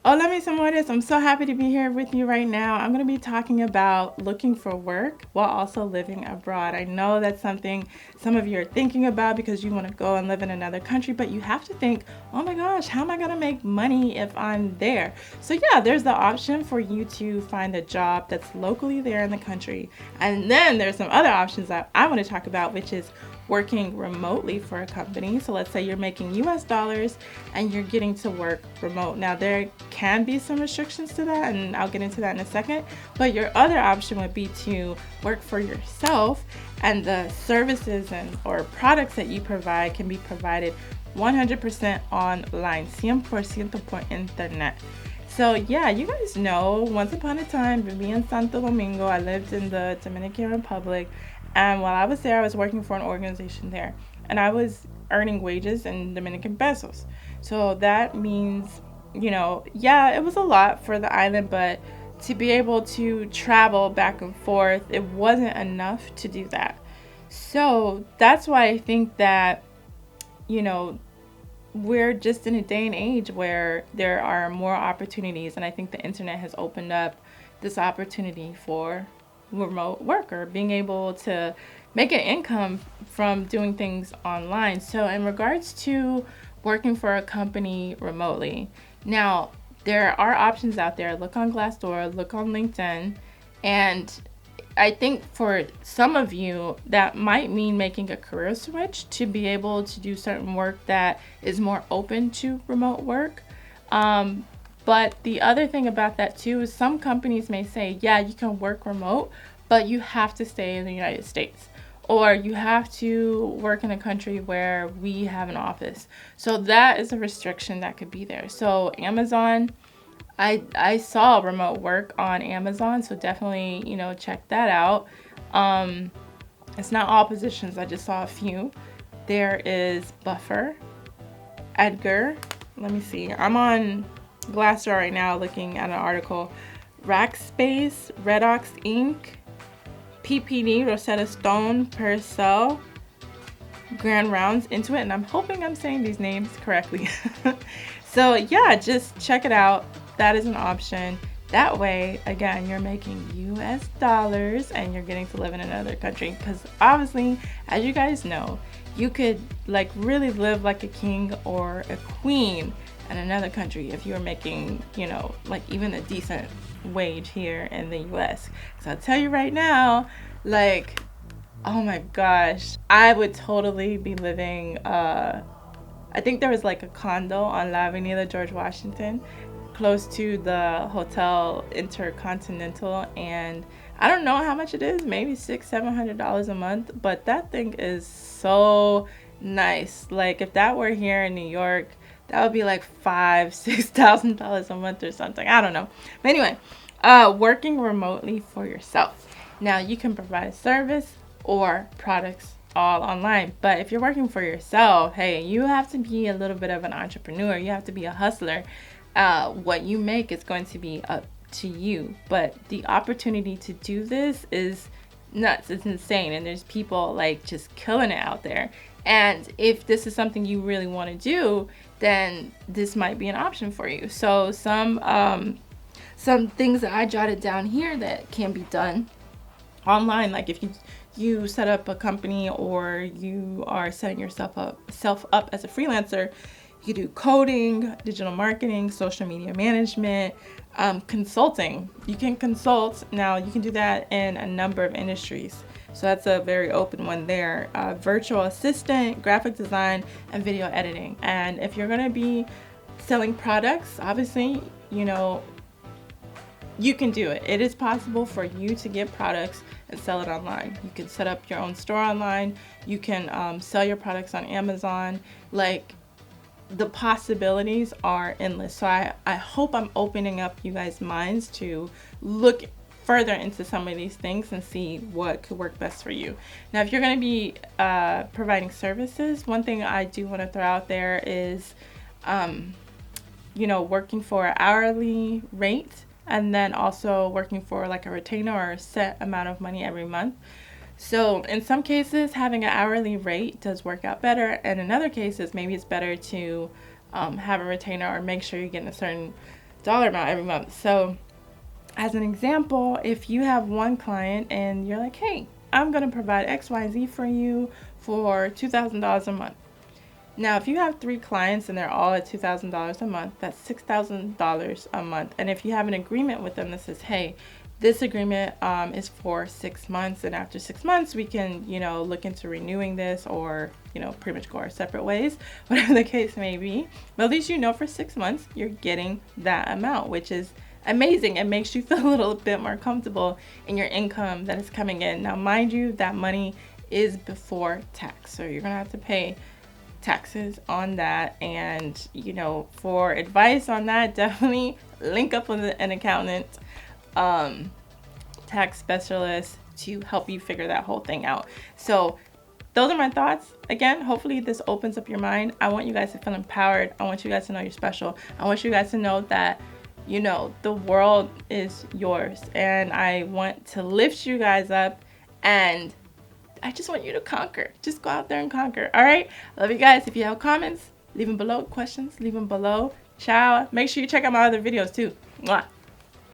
Hola mis amores, I'm so happy to be here with you right now. I'm going to be talking about looking for work while also living abroad. I know that's something some of you are thinking about because you want to go and live in another country, but you have to think, oh my gosh, how am I going to make money if I'm there? So yeah, there's the option for you to find a job that's locally there in the country. And then there's some other options that I want to talk about, which is working remotely for a company. So let's say you're making US dollars and you're getting to work remote. Now there can be some restrictions to that, and I'll get into that in a second, but your other option would be to work for yourself, and the services and or products that you provide can be provided 100% online, 100% por internet. So yeah, you guys know, once upon a time, viví in Santo Domingo. I lived in the Dominican Republic, and while I was there, I was working for an organization there, and I was earning wages in Dominican pesos. So that means, yeah, it was a lot for the island, but to be able to travel back and forth, it wasn't enough to do that. So that's why I think that, you know, we're just in a day and age where there are more opportunities, and I think the internet has opened up this opportunity for remote work or being able to make an income from doing things online. So in regards to working for a company remotely, now there are options out there. Look on Glassdoor, look on LinkedIn, and I think for some of you, that might mean making a career switch to be able to do certain work that is more open to remote work. But the other thing about that too is some companies may say, yeah, you can work remote, but you have to stay in the United States. Or you have to work in a country where we have an office. So that is a restriction that could be there. So Amazon, I saw remote work on Amazon, so definitely, check that out. Um, it's not all positions, I just saw a few. There is Buffer, Edgar. Let me see. I'm on Glassdoor right now looking at an article. Rackspace, Redox Inc., PPD, Rosetta Stone, Purcell, Grand Rounds, Into It, and I'm hoping I'm saying these names correctly. So yeah, just check it out. That is an option. That way, again, you're making US dollars and you're getting to live in another country. Because obviously, as you guys know, you could like really live like a king or a queen in another country if you were making, like even a decent wage here in the US. So I'll tell you right now, like, oh my gosh, I would totally be living, I think there was like a condo on La Avenida George Washington close to the Hotel Intercontinental, and I don't know how much it is, maybe $600-700 a month, but that thing is so nice. Like if that were here in New York, that would be like $5,000-6,000 a month or something. I don't know. But anyway, working remotely for yourself. Now you can provide a service or products all online. But if you're working for yourself, hey, you have to be a little bit of an entrepreneur. You have to be a hustler. What you make is going to be up to you. But the opportunity to do this is nuts. It's insane. And there's people like just killing it out there. And if this is something you really want to do, then this might be an option for you. So some things that I jotted down here that can be done online, like if you set up a company or you are setting yourself up as a freelancer, you do coding, digital marketing, social media management, consulting. You can consult. Now you can do that in a number of industries. So that's a very open one there. Virtual assistant, graphic design, and video editing. And if you're going to be selling products, obviously, you can do it. It is possible for you to get products and sell it online. You can set up your own store online. You can sell your products on Amazon. Like, the possibilities are endless. So I hope I'm opening up you guys' minds to look further into some of these things and see what could work best for you. Now, if you're going to be providing services, one thing I do want to throw out there is, working for an hourly rate, and then also working for like a retainer or a set amount of money every month. So in some cases, having an hourly rate does work out better, and in other cases, maybe it's better to have a retainer or make sure you're getting a certain dollar amount every month. So as an example, if you have one client and you're like, hey, I'm going to provide XYZ for you for $2,000 a month. Now, if you have 3 clients and they're all at $2,000 a month, that's $6,000 a month. And if you have an agreement with them that says, hey, this agreement is for 6 months, and after 6 months, we can, look into renewing this, or, pretty much go our separate ways, whatever the case may be. But at least for 6 months, you're getting that amount, which is amazing. It makes you feel a little bit more comfortable in your income that is coming in. Now, mind you, that money is before tax, so you're gonna have to pay taxes on that. And for advice on that, definitely link up with an accountant, tax specialist, to help you figure that whole thing out. So those are my thoughts. Again, hopefully this opens up your mind. I want you guys to feel empowered. I want you guys to know you're special. I want you guys to know that the world is yours, and I want to lift you guys up, and I just want you to conquer. Just go out there and conquer. All right. Love you guys. If you have comments, leave them below. Questions, leave them below. Ciao. Make sure you check out my other videos too. Mwah.